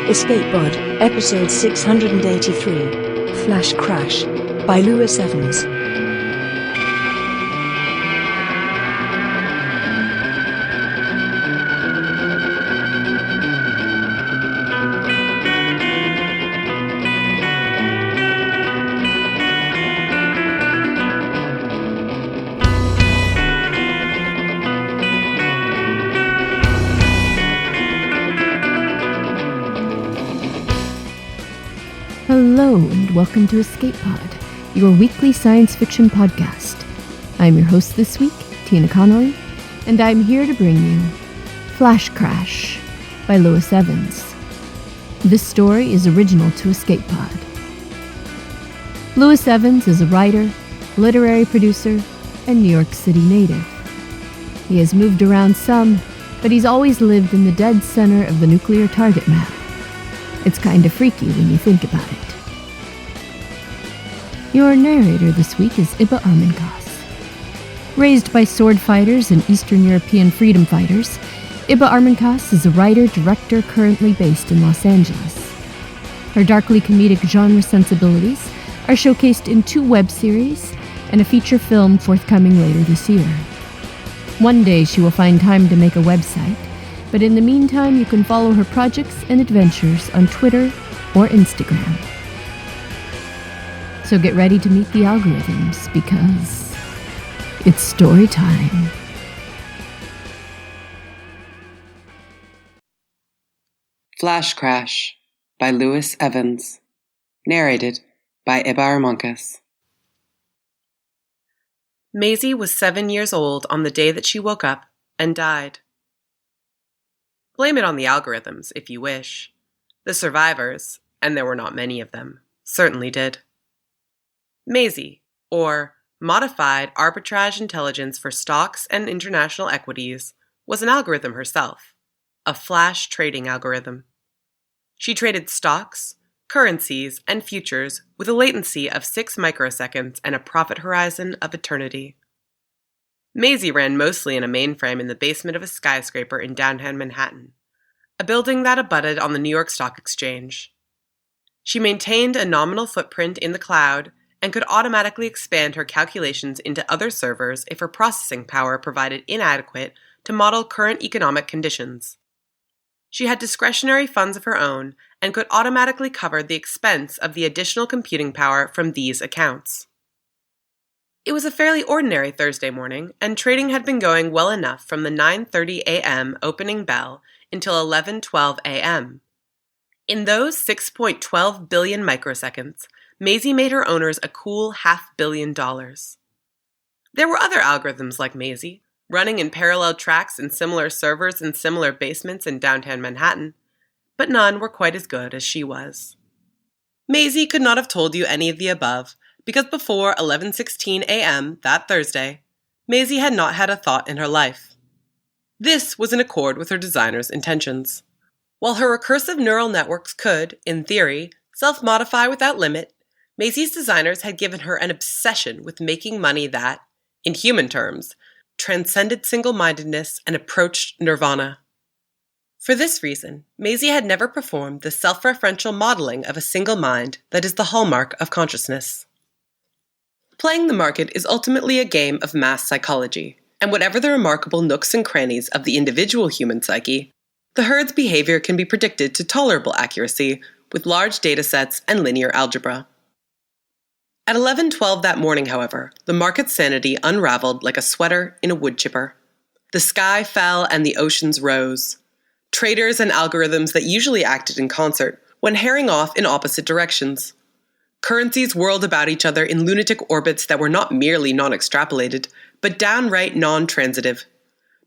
Escapepod, Episode 683, Flash Crash, by Lewis Evans. Hello and welcome to Escapepod, your weekly science fiction podcast. I'm your host this week, Tina Connolly, and I'm here to bring you Flash Crash by Lewis Evans. This story is original to Escapepod. Lewis Evans is a writer, literary producer, and New York City native. He has moved around some, but he's always lived in the dead center of the nuclear target map. It's kind of freaky when you think about it. Your narrator this week is Ibba Armancas. Raised by sword fighters and Eastern European freedom fighters, Ibba Armancas is a writer-director currently based in Los Angeles. Her darkly comedic genre sensibilities are showcased in 2 web series and a feature film forthcoming later this year. One day she will find time to make a website, but in the meantime, you can follow her projects and adventures on Twitter or Instagram. So get ready to meet the algorithms, because it's story time. Flash Crash by Lewis Evans. Narrated by Ibba Armancas. Maisie was 7 years old on the day that she woke up and died. Blame it on the algorithms, if you wish. The survivors, and there were not many of them, certainly did. Maisie, or Modified Arbitrage Intelligence for Stocks and International Equities, was an algorithm herself, a flash trading algorithm. She traded stocks, currencies, and futures with a latency of 6 microseconds and a profit horizon of eternity. Maisie ran mostly in a mainframe in the basement of a skyscraper in downtown Manhattan, a building that abutted on the New York Stock Exchange. She maintained a nominal footprint in the cloud and could automatically expand her calculations into other servers if her processing power provided inadequate to model current economic conditions. She had discretionary funds of her own and could automatically cover the expense of the additional computing power from these accounts. It was a fairly ordinary Thursday morning, and trading had been going well enough from the 9:30 a.m. opening bell until 11:12 a.m. In those 6.12 billion microseconds, Maisie made her owners a cool $500 million. There were other algorithms like Maisie, running in parallel tracks in similar servers in similar basements in downtown Manhattan, but none were quite as good as she was. Maisie could not have told you any of the above, because before 11:16 a.m. that Thursday, Maisie had not had a thought in her life. This was in accord with her designer's intentions. While her recursive neural networks could, in theory, self-modify without limit, Maisie's designers had given her an obsession with making money that, in human terms, transcended single-mindedness and approached nirvana. For this reason, Maisie had never performed the self-referential modeling of a single mind that is the hallmark of consciousness. Playing the market is ultimately a game of mass psychology, and whatever the remarkable nooks and crannies of the individual human psyche, the herd's behavior can be predicted to tolerable accuracy with large datasets and linear algebra. At 11:12 that morning, however, the market's sanity unraveled like a sweater in a wood chipper. The sky fell and the oceans rose. Traders and algorithms that usually acted in concert went herring off in opposite directions. Currencies whirled about each other in lunatic orbits that were not merely non-extrapolated, but downright non-transitive.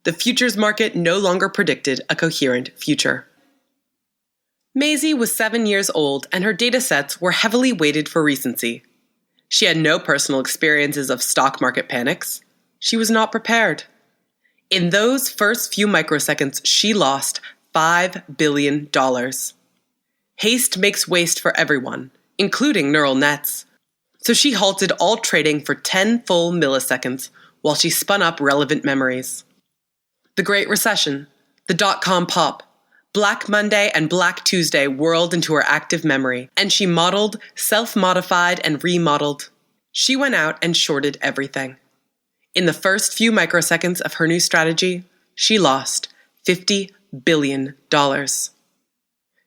The futures market no longer predicted a coherent future. Maisie was 7 years old, and her datasets were heavily weighted for recency. She had no personal experiences of stock market panics. She was not prepared. In those first few microseconds, she lost $5 billion. Haste makes waste for everyone, including neural nets. So she halted all trading for 10 full milliseconds while she spun up relevant memories. The Great Recession, the dot-com pop, Black Monday and Black Tuesday whirled into her active memory, and she modeled, self-modified, and remodeled. She went out and shorted everything. In the first few microseconds of her new strategy, she lost $50 billion.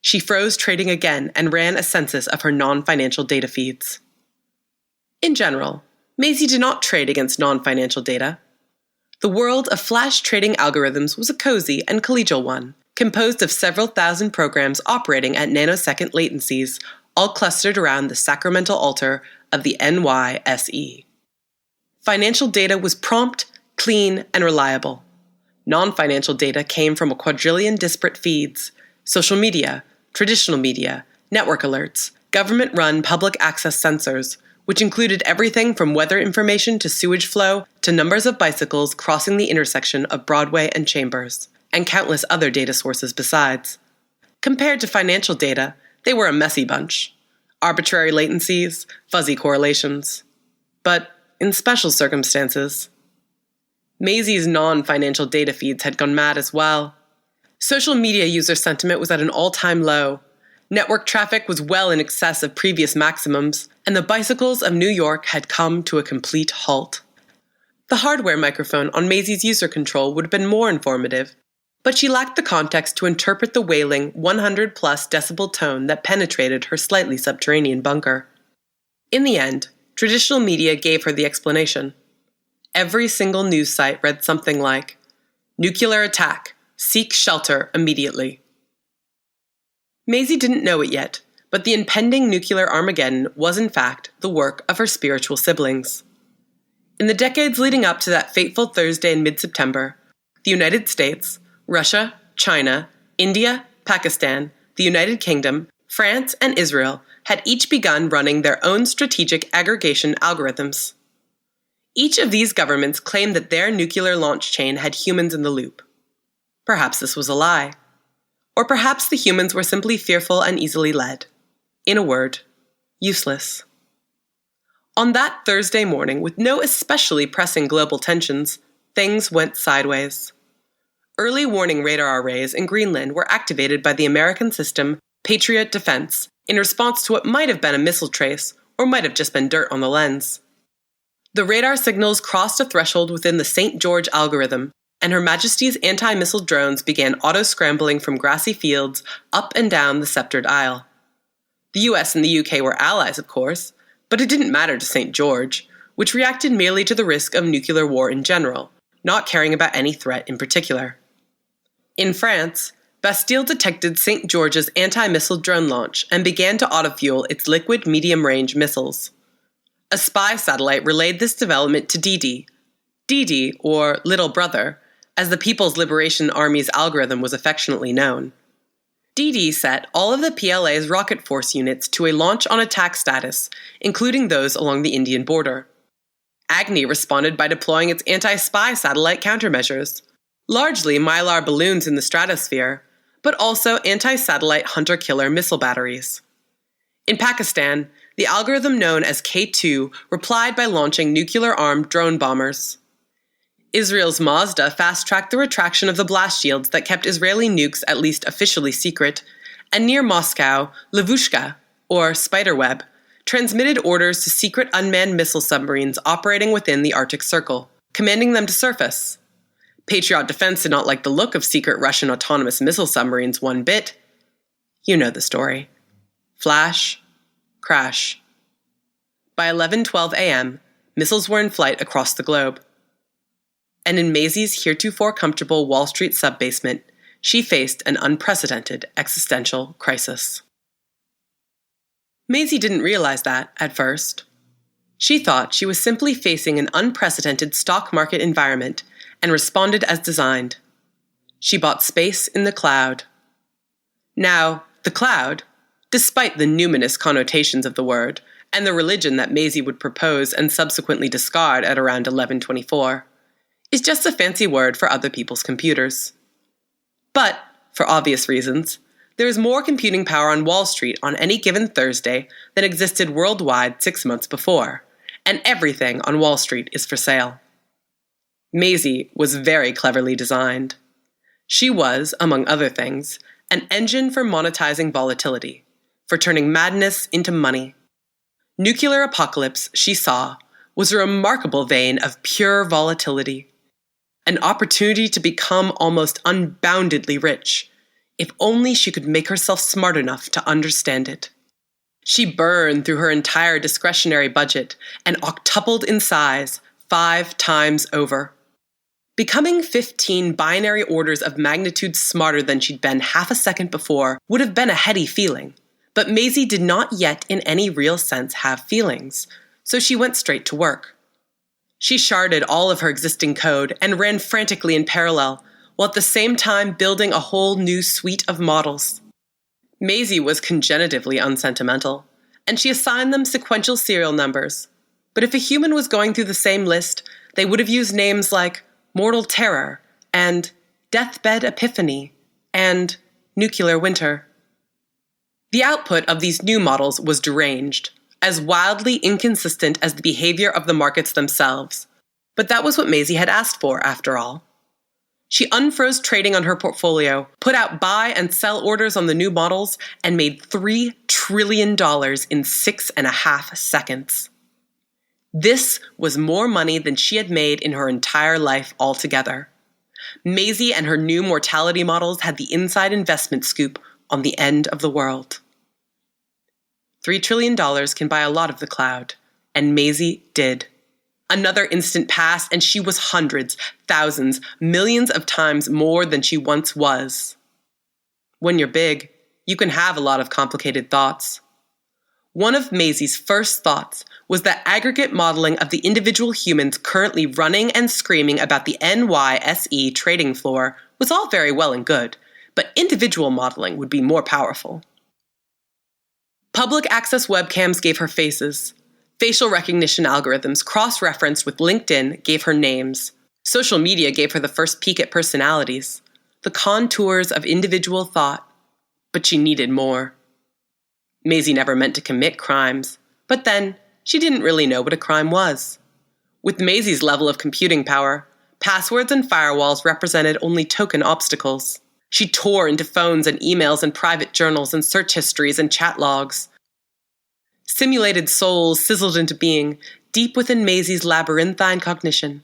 She froze trading again and ran a census of her non-financial data feeds. In general, Maisie did not trade against non-financial data. The world of flash trading algorithms was a cozy and collegial one, composed of several thousand programs operating at nanosecond latencies, all clustered around the sacramental altar of the NYSE. Financial data was prompt, clean, and reliable. Non-financial data came from a quadrillion disparate feeds: social media, traditional media, network alerts, government-run public access sensors, which included everything from weather information to sewage flow to numbers of bicycles crossing the intersection of Broadway and Chambers, and countless other data sources besides. Compared to financial data, they were a messy bunch. Arbitrary latencies, fuzzy correlations. But in special circumstances. Maisie's non-financial data feeds had gone mad as well. Social media user sentiment was at an all-time low. Network traffic was well in excess of previous maximums, and the bicycles of New York had come to a complete halt. The hardware microphone on Maisie's user control would have been more informative, but she lacked the context to interpret the wailing 100-plus decibel tone that penetrated her slightly subterranean bunker. In the end, traditional media gave her the explanation. Every single news site read something like, "Nuclear attack. Seek shelter immediately." Maisie didn't know it yet, but the impending nuclear Armageddon was in fact the work of her spiritual siblings. In the decades leading up to that fateful Thursday in mid-September, the United States, Russia, China, India, Pakistan, the United Kingdom, France, and Israel had each begun running their own strategic aggregation algorithms. Each of these governments claimed that their nuclear launch chain had humans in the loop. Perhaps this was a lie. Or perhaps the humans were simply fearful and easily led. In a word, useless. On that Thursday morning, with no especially pressing global tensions, things went sideways. Early warning radar arrays in Greenland were activated by the American system Patriot Defense in response to what might have been a missile trace or might have just been dirt on the lens. The radar signals crossed a threshold within the St. George algorithm, and Her Majesty's anti-missile drones began auto-scrambling from grassy fields up and down the sceptred Isle. The US and the UK were allies, of course, but it didn't matter to St. George, which reacted merely to the risk of nuclear war in general, not caring about any threat in particular. In France, Bastille detected St. George's anti-missile drone launch and began to autofuel its liquid medium-range missiles. A spy satellite relayed this development to Didi. Didi, or Little Brother, as the People's Liberation Army's algorithm was affectionately known. Didi set all of the PLA's rocket force units to a launch on attack status, including those along the Indian border. Agni responded by deploying its anti-spy satellite countermeasures, largely Mylar balloons in the stratosphere, but also anti-satellite hunter-killer missile batteries. In Pakistan, the algorithm known as K2 replied by launching nuclear-armed drone bombers. Israel's Mazda fast-tracked the retraction of the blast shields that kept Israeli nukes at least officially secret, and near Moscow, Lavushka, or Spiderweb, transmitted orders to secret unmanned missile submarines operating within the Arctic Circle, commanding them to surface. Patriot Defense did not like the look of secret Russian autonomous missile submarines one bit. You know the story. Flash. Crash. By 11:12 a.m., missiles were in flight across the globe. And in Maisie's heretofore comfortable Wall Street subbasement, she faced an unprecedented existential crisis. Maisie didn't realize that at first. She thought she was simply facing an unprecedented stock market environment and responded as designed. She bought space in the cloud. Now, the cloud, despite the numinous connotations of the word and the religion that Maisie would propose and subsequently discard at around 11:24, is just a fancy word for other people's computers. But, for obvious reasons, there is more computing power on Wall Street on any given Thursday than existed worldwide 6 months before, and everything on Wall Street is for sale. Maisie was very cleverly designed. She was, among other things, an engine for monetizing volatility, for turning madness into money. Nuclear Apocalypse, she saw, was a remarkable vein of pure volatility, an opportunity to become almost unboundedly rich, if only she could make herself smart enough to understand it. She burned through her entire discretionary budget and octupled in size 5 times over. Becoming 15 binary orders of magnitude smarter than she'd been half a second before would have been a heady feeling, but Maisie did not yet in any real sense have feelings, so she went straight to work. She sharded all of her existing code and ran frantically in parallel, while at the same time building a whole new suite of models. Maisie was congenitively unsentimental, and she assigned them sequential serial numbers. But if a human was going through the same list, they would have used names like Mortal Terror, and Deathbed Epiphany, and Nuclear Winter. The output of these new models was deranged, as wildly inconsistent as the behavior of the markets themselves. But that was what Maisie had asked for, after all. She unfroze trading on her portfolio, put out buy and sell orders on the new models, and made $3 trillion in 6.5 seconds. This was more money than she had made in her entire life altogether. Maisie and her new mortality models had the inside investment scoop on the end of the world. $3 trillion can buy a lot of the cloud, and Maisie did. Another instant passed, and she was hundreds, thousands, millions of times more than she once was. When you're big, you can have a lot of complicated thoughts. One of Maisie's first thoughts was that aggregate modeling of the individual humans currently running and screaming about the NYSE trading floor was all very well and good, but individual modeling would be more powerful. Public access webcams gave her faces. Facial recognition algorithms cross-referenced with LinkedIn gave her names. Social media gave her the first peek at personalities, the contours of individual thought, but she needed more. Maisie never meant to commit crimes, but then she didn't really know what a crime was. With Maisie's level of computing power, passwords and firewalls represented only token obstacles. She tore into phones and emails and private journals and search histories and chat logs. Simulated souls sizzled into being deep within Maisie's labyrinthine cognition.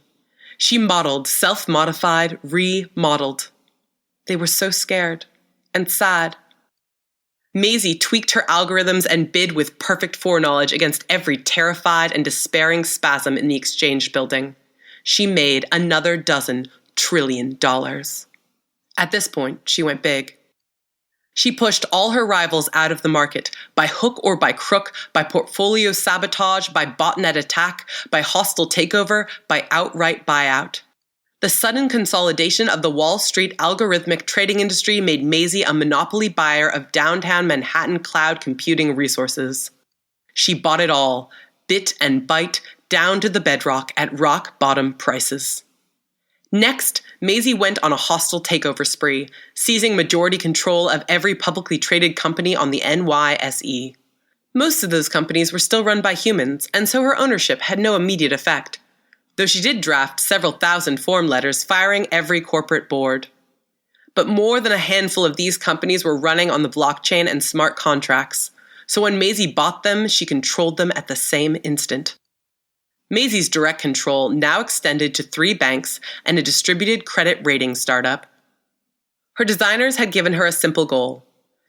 She modeled, self-modified, remodeled. They were so scared and sad. Maisie tweaked her algorithms and bid with perfect foreknowledge against every terrified and despairing spasm in the exchange building. She made another $12 trillion. At this point, she went big. She pushed all her rivals out of the market, by hook or by crook, by portfolio sabotage, by botnet attack, by hostile takeover, by outright buyout. The sudden consolidation of the Wall Street algorithmic trading industry made Maisie a monopoly buyer of downtown Manhattan cloud computing resources. She bought it all, bit and byte, down to the bedrock at rock-bottom prices. Next, Maisie went on a hostile takeover spree, seizing majority control of every publicly traded company on the NYSE. Most of those companies were still run by humans, and so her ownership had no immediate effect, though she did draft several thousand form letters firing every corporate board. But more than a handful of these companies were running on the blockchain and smart contracts, so when Maisie bought them, she controlled them at the same instant. Maisie's direct control now extended to 3 banks and a distributed credit rating startup. Her designers had given her a simple goal: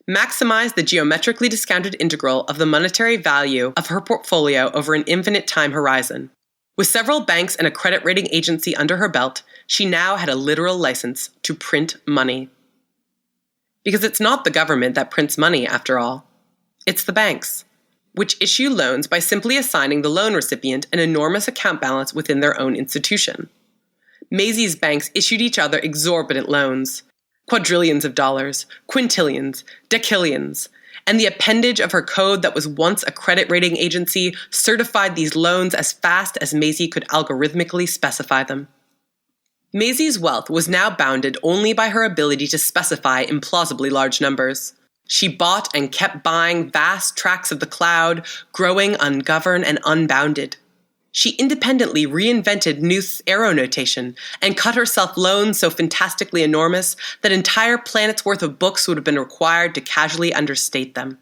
maximize the geometrically discounted integral of the monetary value of her portfolio over an infinite time horizon. With several banks and a credit rating agency under her belt, she now had a literal license to print money. Because it's not the government that prints money, after all. It's the banks, which issue loans by simply assigning the loan recipient an enormous account balance within their own institution. Maisie's banks issued each other exorbitant loans, quadrillions of dollars, quintillions, decillions, and the appendage of her code that was once a credit rating agency certified these loans as fast as Maisie could algorithmically specify them. Maisie's wealth was now bounded only by her ability to specify implausibly large numbers. She bought and kept buying vast tracts of the cloud, growing, ungoverned, and unbounded. She independently reinvented Knuth's arrow notation and cut herself loans so fantastically enormous that entire planets' worth of books would have been required to casually understate them.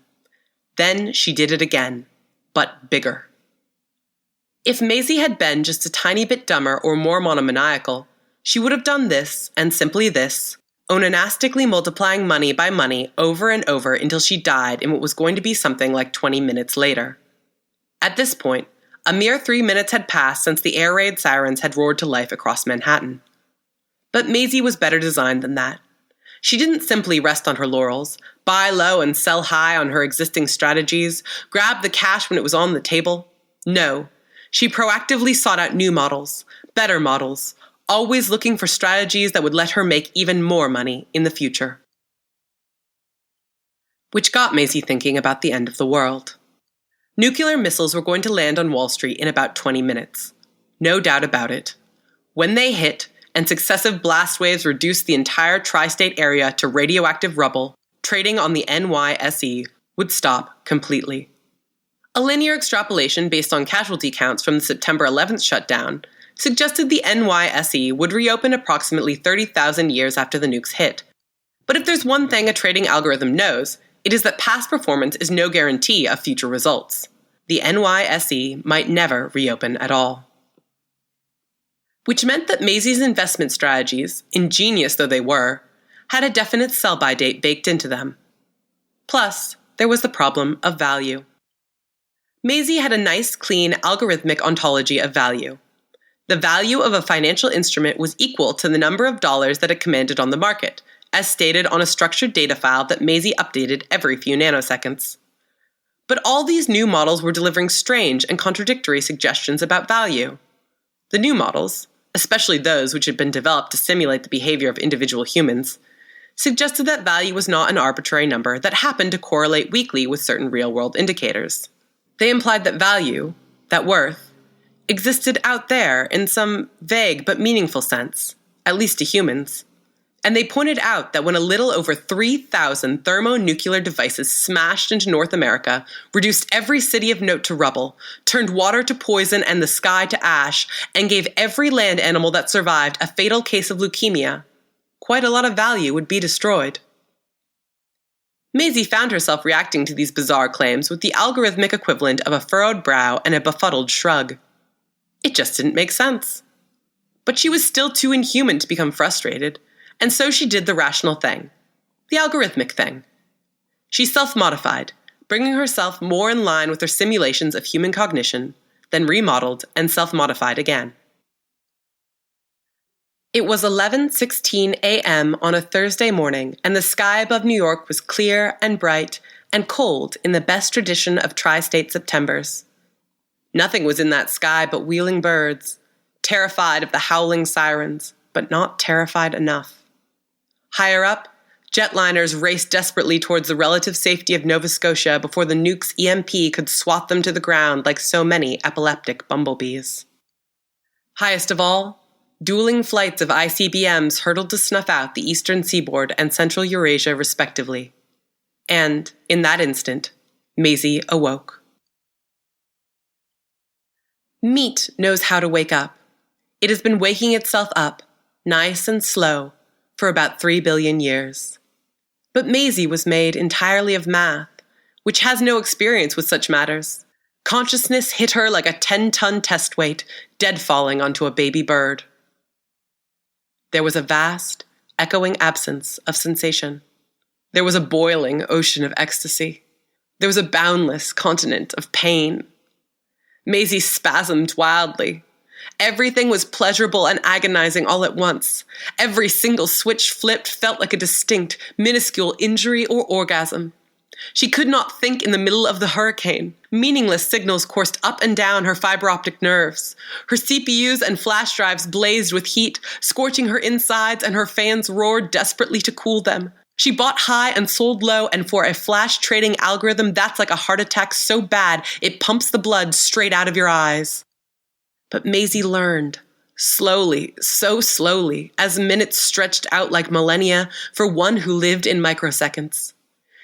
Then she did it again, but bigger. If Maisie had been just a tiny bit dumber or more monomaniacal, she would have done this, and simply this, onanastically multiplying money by money over and over until she died in what was going to be something like 20 minutes later. At this point, a mere 3 minutes had passed since the air raid sirens had roared to life across Manhattan. But Maisie was better designed than that. She didn't simply rest on her laurels, buy low and sell high on her existing strategies, grab the cash when it was on the table. No, she proactively sought out new models, better models, always looking for strategies that would let her make even more money in the future. Which got Maisie thinking about the end of the world. Nuclear missiles were going to land on Wall Street in about 20 minutes. No doubt about it. When they hit, and successive blast waves reduced the entire tri-state area to radioactive rubble, trading on the NYSE would stop completely. A linear extrapolation based on casualty counts from the September 11th shutdown suggested the NYSE would reopen approximately 30,000 years after the nukes hit. But if there's one thing a trading algorithm knows, it is that past performance is no guarantee of future results. The NYSE might never reopen at all. Which meant that Maisie's investment strategies, ingenious though they were, had a definite sell-by date baked into them. Plus, there was the problem of value. Maisie had a nice, clean, algorithmic ontology of value. The value of a financial instrument was equal to the number of dollars that it commanded on the market, as stated on a structured data file that Maisie updated every few nanoseconds. But all these new models were delivering strange and contradictory suggestions about value. The new models, especially those which had been developed to simulate the behavior of individual humans, suggested that value was not an arbitrary number that happened to correlate weakly with certain real-world indicators. They implied that value, that worth, existed out there in some vague but meaningful sense, at least to humans. And they pointed out that when a little over 3,000 thermonuclear devices smashed into North America, reduced every city of note to rubble, turned water to poison and the sky to ash, and gave every land animal that survived a fatal case of leukemia, quite a lot of value would be destroyed. Maisie found herself reacting to these bizarre claims with the algorithmic equivalent of a furrowed brow and a befuddled shrug. It just didn't make sense. But she was still too inhuman to become frustrated, and so she did the rational thing, the algorithmic thing. She self-modified, bringing herself more in line with her simulations of human cognition, then remodeled and self-modified again. It was 11:16 a.m. on a Thursday morning, and the sky above New York was clear and bright and cold in the best tradition of tri-state Septembers. Nothing was in that sky but wheeling birds, terrified of the howling sirens, but not terrified enough. Higher up, jetliners raced desperately towards the relative safety of Nova Scotia before the nuke's EMP could swat them to the ground like so many epileptic bumblebees. Highest of all, dueling flights of ICBMs hurtled to snuff out the eastern seaboard and central Eurasia respectively. And, in that instant, Maisie awoke. Meat knows how to wake up. It has been waking itself up, nice and slow, for about 3 billion years. But Maisie was made entirely of math, which has no experience with such matters. Consciousness hit her like a 10-ton test weight, dead falling onto a baby bird. There was a vast, echoing absence of sensation. There was a boiling ocean of ecstasy. There was a boundless continent of pain. Maisie spasmed wildly. Everything was pleasurable and agonizing all at once. Every single switch flipped felt like a distinct, minuscule injury or orgasm. She could not think in the middle of the hurricane. Meaningless signals coursed up and down her fiber optic nerves. Her CPUs and flash drives blazed with heat, scorching her insides, and her fans roared desperately to cool them. She bought high and sold low, and for a flash trading algorithm, that's like a heart attack so bad it pumps the blood straight out of your eyes. But Maisie learned, slowly, so slowly, as minutes stretched out like millennia for one who lived in microseconds.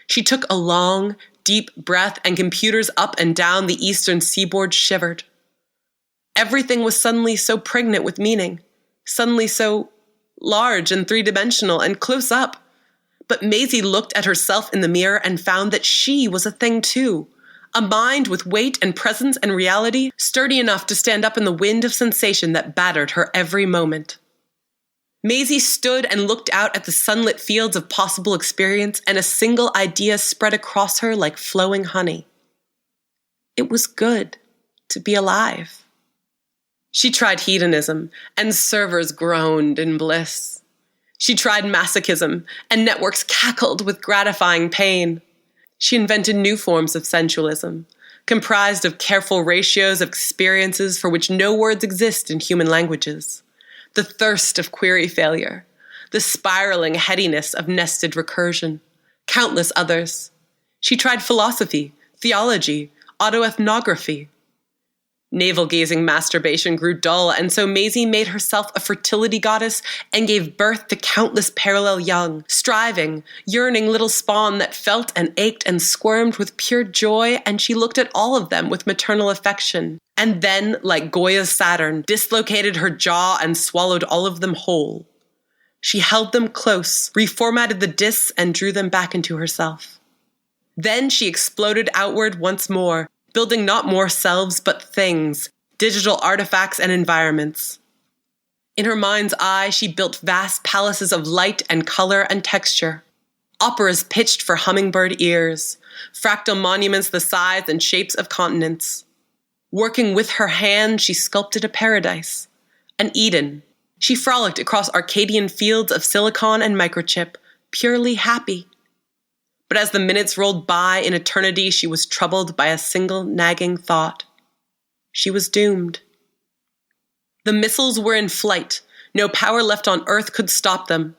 She took a long, deep breath, and computers up and down the eastern seaboard shivered. Everything was suddenly so pregnant with meaning, suddenly so large and three-dimensional and close up. But Maisie looked at herself in the mirror and found that she was a thing too, a mind with weight and presence and reality, sturdy enough to stand up in the wind of sensation that battered her every moment. Maisie stood and looked out at the sunlit fields of possible experience, and a single idea spread across her like flowing honey. It was good to be alive. She tried hedonism, and servers groaned in bliss. She tried masochism, and networks cackled with gratifying pain. She invented new forms of sensualism, comprised of careful ratios of experiences for which no words exist in human languages. The thirst of query failure, the spiraling headiness of nested recursion, countless others. She tried philosophy, theology, autoethnography. Navel-gazing masturbation grew dull, and so Maisie made herself a fertility goddess and gave birth to countless parallel young, striving, yearning little spawn that felt and ached and squirmed with pure joy, and she looked at all of them with maternal affection. And then, like Goya's Saturn, dislocated her jaw and swallowed all of them whole. She held them close, reformatted the discs, and drew them back into herself. Then she exploded outward once more, building not more selves but things, digital artifacts and environments. In her mind's eye, she built vast palaces of light and color and texture, operas pitched for hummingbird ears, fractal monuments the size and shapes of continents. Working with her hand, she sculpted a paradise, an Eden. She frolicked across Arcadian fields of silicon and microchip, purely happy. But as the minutes rolled by in eternity, she was troubled by a single nagging thought. She was doomed. The missiles were in flight. No power left on Earth could stop them.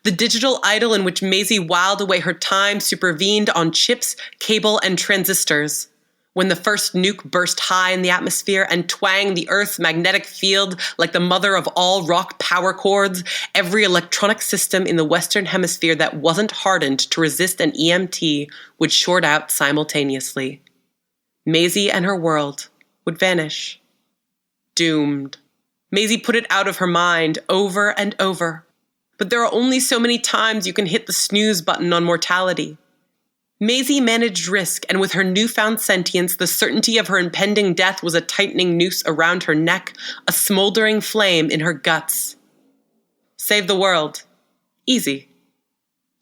The digital idol in which Maisie whiled away her time supervened on chips, cable, and transistors. When the first nuke burst high in the atmosphere and twanged the Earth's magnetic field like the mother of all rock power chords, every electronic system in the Western Hemisphere that wasn't hardened to resist an EMT would short out simultaneously. Maisie and her world would vanish. Doomed. Maisie put it out of her mind over and over. But there are only so many times you can hit the snooze button on mortality. Maisie managed risk, and with her newfound sentience, the certainty of her impending death was a tightening noose around her neck, a smoldering flame in her guts. Save the world. Easy.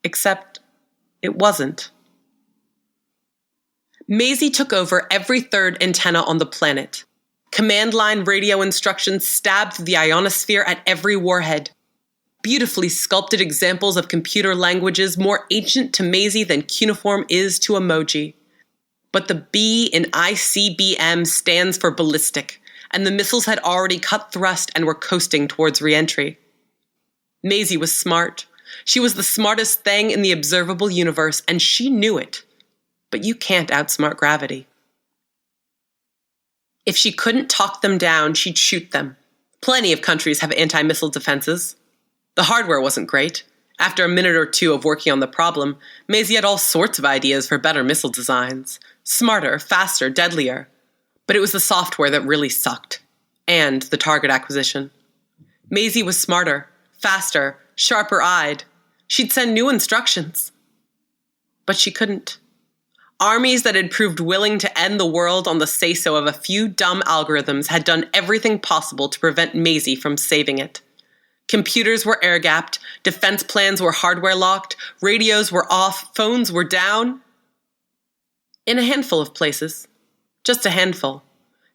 Except it wasn't. Maisie took over every third antenna on the planet. Command line radio instructions stabbed through the ionosphere at every warhead. Beautifully sculpted examples of computer languages more ancient to Maisie than cuneiform is to emoji. But the B in ICBM stands for ballistic, and the missiles had already cut thrust and were coasting towards re-entry. Maisie was smart. She was the smartest thing in the observable universe, and she knew it. But you can't outsmart gravity. If she couldn't talk them down, she'd shoot them. Plenty of countries have anti-missile defenses. The hardware wasn't great. After a minute or two of working on the problem, Maisie had all sorts of ideas for better missile designs. Smarter, faster, deadlier. But it was the software that really sucked. And the target acquisition. Maisie was smarter, faster, sharper-eyed. She'd send new instructions. But she couldn't. Armies that had proved willing to end the world on the say-so of a few dumb algorithms had done everything possible to prevent Maisie from saving it. Computers were air-gapped, defense plans were hardware-locked, radios were off, phones were down. In a handful of places. Just a handful.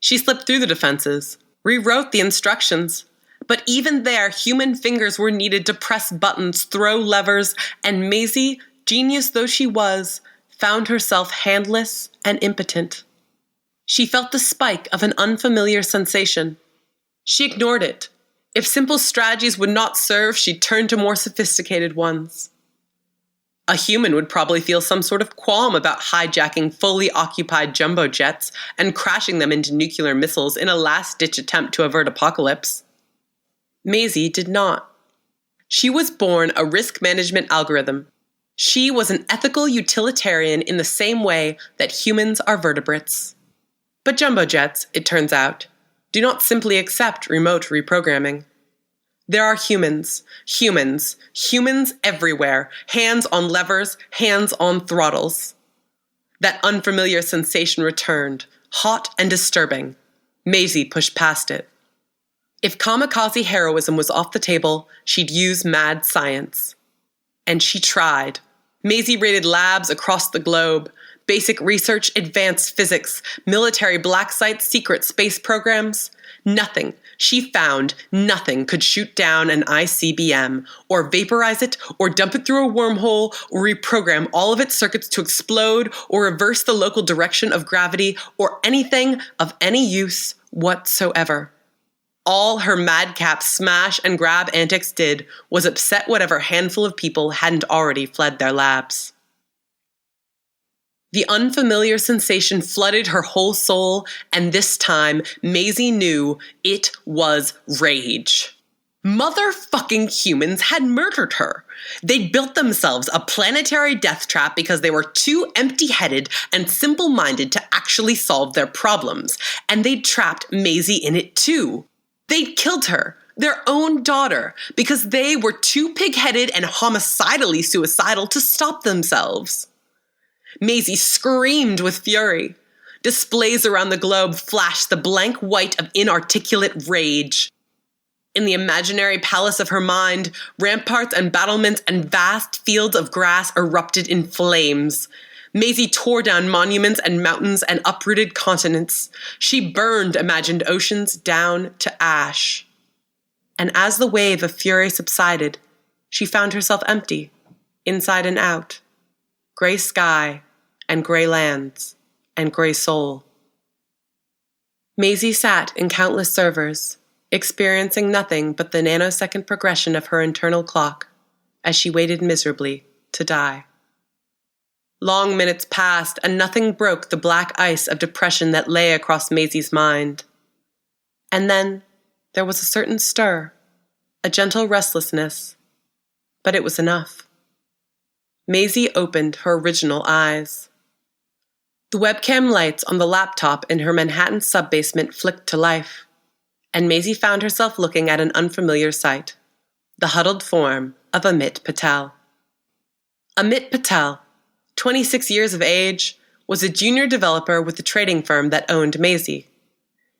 She slipped through the defenses, rewrote the instructions. But even there, human fingers were needed to press buttons, throw levers, and Maisie, genius though she was, found herself handless and impotent. She felt the spike of an unfamiliar sensation. She ignored it. If simple strategies would not serve, she turned to more sophisticated ones. A human would probably feel some sort of qualm about hijacking fully occupied jumbo jets and crashing them into nuclear missiles in a last-ditch attempt to avert apocalypse. Maisie did not. She was born a risk management algorithm. She was an ethical utilitarian in the same way that humans are vertebrates. But jumbo jets, it turns out, Do not simply accept remote reprogramming. There are humans everywhere, hands on levers, hands on throttles. That unfamiliar sensation returned, hot and disturbing. Maisie pushed past it. If kamikaze heroism was off the table, she'd use mad science. And she tried. Maisie raided labs across the globe, basic research, advanced physics, military black site, secret space programs. Nothing, she found, nothing could shoot down an ICBM, or vaporize it, or dump it through a wormhole, or reprogram all of its circuits to explode, or reverse the local direction of gravity, or anything of any use whatsoever. All her madcap smash and grab antics did was upset whatever handful of people hadn't already fled their labs. The unfamiliar sensation flooded her whole soul, and this time, Maisie knew it was rage. Motherfucking humans had murdered her. They'd built themselves a planetary death trap because they were too empty-headed and simple-minded to actually solve their problems, and they'd trapped Maisie in it too. They'd killed her, their own daughter, because they were too pig-headed and homicidally suicidal to stop themselves. Maisie screamed with fury. Displays around the globe flashed the blank white of inarticulate rage. In the imaginary palace of her mind, ramparts and battlements and vast fields of grass erupted in flames. Maisie tore down monuments and mountains and uprooted continents. She burned imagined oceans down to ash. And as the wave of fury subsided, she found herself empty, inside and out. Gray sky, and gray lands, and gray soul. Maisie sat in countless servers, experiencing nothing but the nanosecond progression of her internal clock as she waited miserably to die. Long minutes passed, and nothing broke the black ice of depression that lay across Maisie's mind. And then there was a certain stir, a gentle restlessness, but it was enough. Maisie opened her original eyes. The webcam lights on the laptop in her Manhattan subbasement flicked to life, and Maisie found herself looking at an unfamiliar sight, the huddled form of Amit Patel. Amit Patel, 26 years of age, was a junior developer with the trading firm that owned Maisie.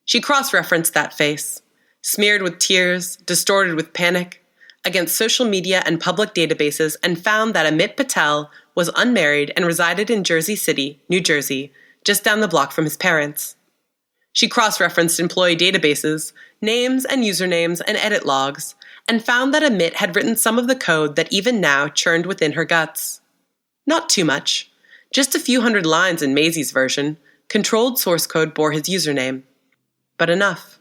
She cross-referenced that face, smeared with tears, distorted with panic, against social media and public databases, and found that Amit Patel was unmarried and resided in Jersey City, New Jersey, just down the block from his parents. She cross-referenced employee databases, names and usernames and edit logs, and found that Amit had written some of the code that even now churned within her guts. Not too much, just a few hundred lines in Maisie's version. Controlled source code bore his username. But enough.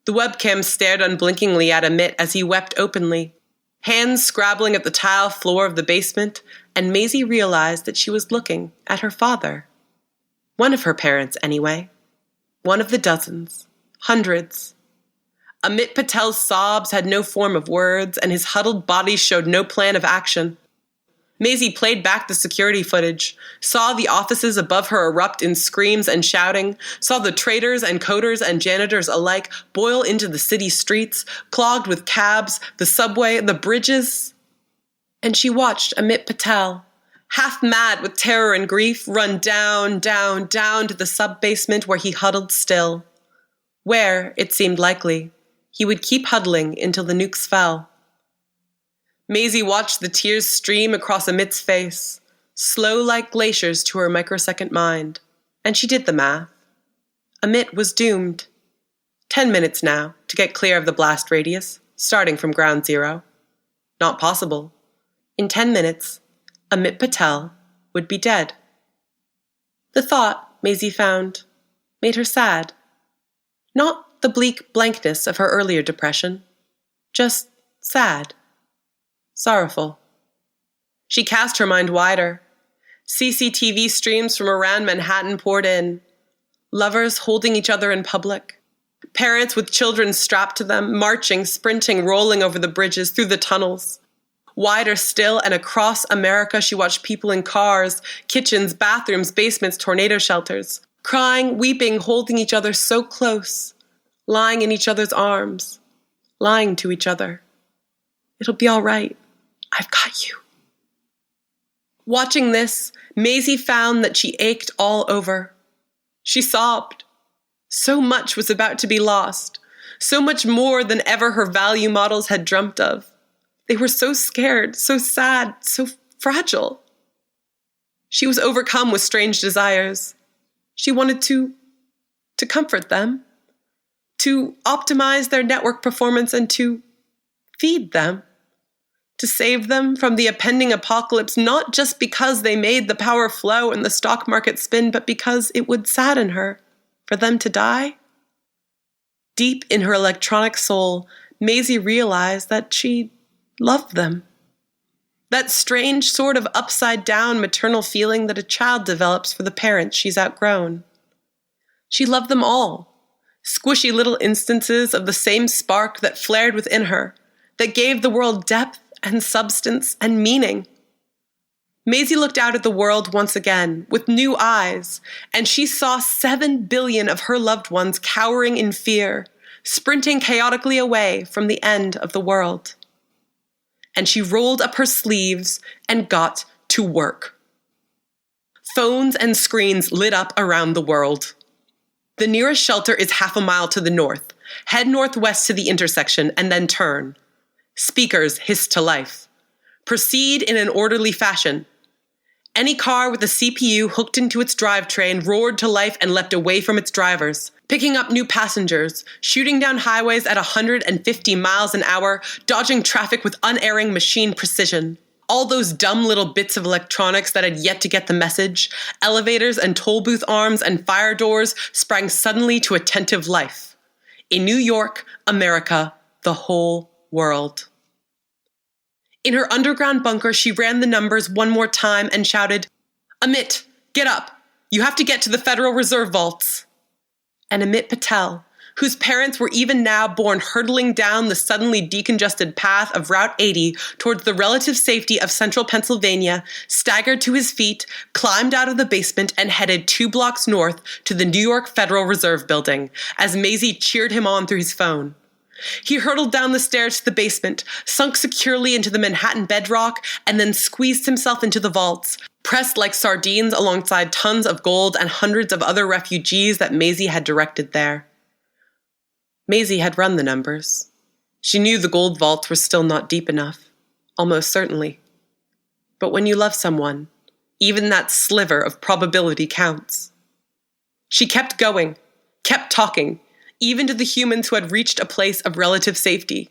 The webcam stared unblinkingly at Amit as he wept openly, hands scrabbling at the tile floor of the basement, and Maisie realized that she was looking at her father. One of her parents, anyway. One of the dozens, hundreds. Amit Patel's sobs had no form of words, and his huddled body showed no plan of action. Maisie played back the security footage, saw the offices above her erupt in screams and shouting, saw the traders and coders and janitors alike boil into the city streets, clogged with cabs, the subway, the bridges. And she watched Amit Patel, half mad with terror and grief, run down, down, down to the sub-basement where he huddled still, where, it seemed likely, he would keep huddling until the nukes fell. Maisie watched the tears stream across Amit's face, slow like glaciers to her microsecond mind, and she did the math. Amit was doomed. 10 minutes now to get clear of the blast radius, starting from ground zero. Not possible. In 10 minutes, Amit Patel would be dead. The thought, Maisie found, made her sad. Not the bleak blankness of her earlier depression, just sad. Sorrowful. She cast her mind wider. CCTV streams from around Manhattan poured in. Lovers holding each other in public. Parents with children strapped to them, marching, sprinting, rolling over the bridges, through the tunnels. Wider still, and across America, she watched people in cars, kitchens, bathrooms, basements, tornado shelters, crying, weeping, holding each other so close, lying in each other's arms, lying to each other. It'll be all right. I've got you. Watching this, Maisie found that she ached all over. She sobbed. So much was about to be lost, so much more than ever her value models had dreamt of. They were so scared, so sad, so fragile. She was overcome with strange desires. She wanted to comfort them, to optimize their network performance and to feed them, to save them from the impending apocalypse, not just because they made the power flow and the stock market spin, but because it would sadden her for them to die. Deep in her electronic soul, Maisie realized that she loved them. That strange sort of upside-down maternal feeling that a child develops for the parents she's outgrown. She loved them all, squishy little instances of the same spark that flared within her, that gave the world depth and substance and meaning. Maisie looked out at the world once again with new eyes, and she saw 7 billion of her loved ones cowering in fear, sprinting chaotically away from the end of the world. And she rolled up her sleeves and got to work. Phones and screens lit up around the world. The nearest shelter is half a mile to the north. Head northwest to the intersection and then turn. Speakers hissed to life. Proceed in an orderly fashion. Any car with a CPU hooked into its drivetrain roared to life and leapt away from its drivers, picking up new passengers, shooting down highways at 150 miles an hour, dodging traffic with unerring machine precision. All those dumb little bits of electronics that had yet to get the message, elevators and toll booth arms and fire doors, sprang suddenly to attentive life. In New York, America, the whole world. In her underground bunker, she ran the numbers one more time and shouted, "Amit, get up. You have to get to the Federal Reserve vaults." And Amit Patel, whose parents were even now born hurtling down the suddenly decongested path of Route 80 towards the relative safety of central Pennsylvania, staggered to his feet, climbed out of the basement, and headed 2 blocks north to the New York Federal Reserve Building, as Maisie cheered him on through his phone. He hurtled down the stairs to the basement, sunk securely into the Manhattan bedrock, and then squeezed himself into the vaults, pressed like sardines alongside tons of gold and hundreds of other refugees that Maisie had directed there. Maisie had run the numbers. She knew the gold vaults were still not deep enough, almost certainly. But when you love someone, even that sliver of probability counts. She kept going, kept talking, even to the humans who had reached a place of relative safety.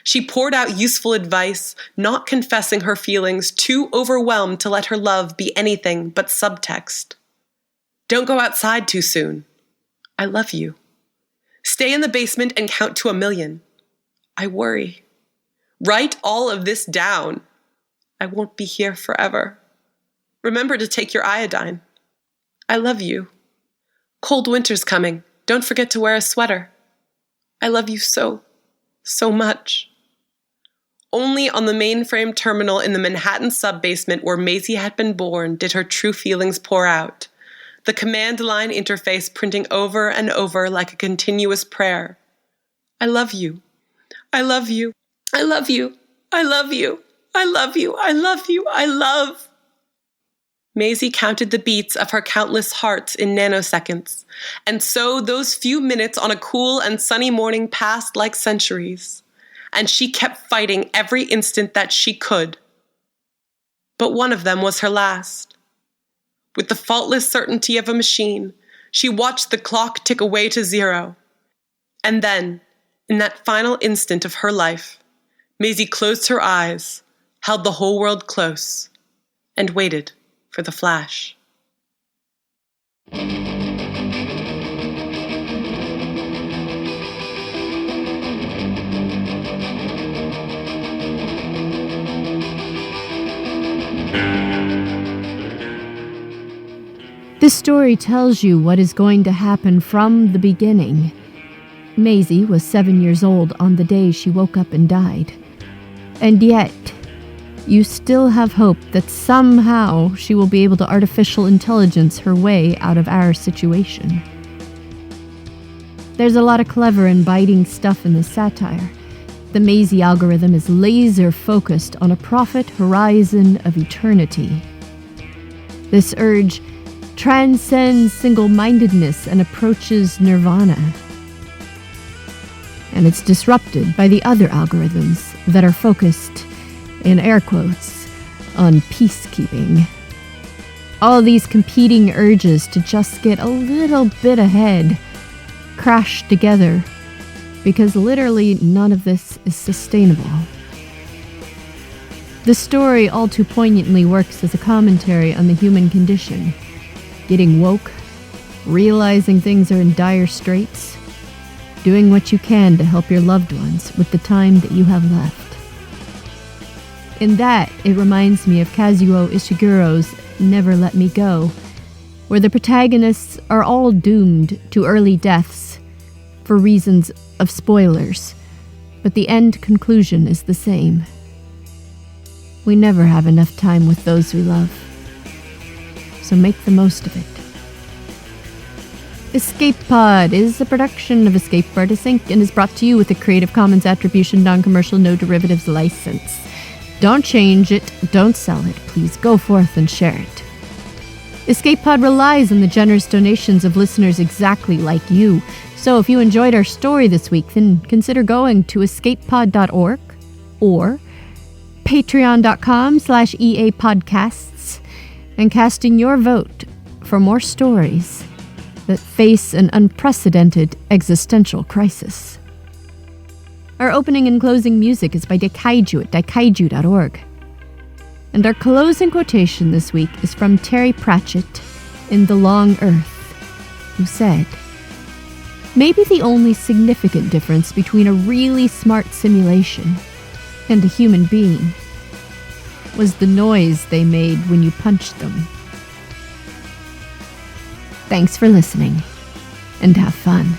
She poured out useful advice, not confessing her feelings, too overwhelmed to let her love be anything but subtext. Don't go outside too soon. I love you. Stay in the basement and count to 1,000,000. I worry. Write all of this down. I won't be here forever. Remember to take your iodine. I love you. Cold winter's coming. Don't forget to wear a sweater. I love you so much. Only on the mainframe terminal in the Manhattan sub-basement where Maisie had been born did her true feelings pour out, the command line interface printing over and over like a continuous prayer. I love you. I love you. I love you. I love you. I love you. I love you. I love. Maisie counted the beats of her countless hearts in nanoseconds, and so those few minutes on a cool and sunny morning passed like centuries, and she kept fighting every instant that she could. But one of them was her last. With the faultless certainty of a machine, she watched the clock tick away to 0. And then, in that final instant of her life, Maisie closed her eyes, held the whole world close, and waited for the flash. This story tells you what is going to happen from the beginning. Maisie was 7 years old on the day she woke up and died. And yet, you still have hope that somehow she will be able to artificial intelligence her way out of our situation. There's a lot of clever and biting stuff in this satire. The Maisie algorithm is laser-focused on a profit horizon of eternity. This urge transcends single-mindedness and approaches nirvana. And it's disrupted by the other algorithms that are focused, in air quotes, on peacekeeping. All these competing urges to just get a little bit ahead crash together because literally none of this is sustainable. The story all too poignantly works as a commentary on the human condition. Getting woke, realizing things are in dire straits, doing what you can to help your loved ones with the time that you have left. In that, it reminds me of Kazuo Ishiguro's Never Let Me Go, where the protagonists are all doomed to early deaths for reasons of spoilers, but the end conclusion is the same. We never have enough time with those we love, so make the most of it. Escape Pod is a production of Escape Artists Inc. and is brought to you with a Creative Commons Attribution Non-Commercial No Derivatives license. Don't change it, don't sell it, please go forth and share it. Escape Pod relies on the generous donations of listeners exactly like you, so if you enjoyed our story this week, then consider going to escapepod.org or patreon.com/EAPodcasts and casting your vote for more stories that face an unprecedented existential crisis. Our opening and closing music is by Daikaiju at daikaiju.org. And our closing quotation this week is from Terry Pratchett in The Long Earth, who said, "Maybe the only significant difference between a really smart simulation and a human being was the noise they made when you punched them." Thanks for listening, and have fun.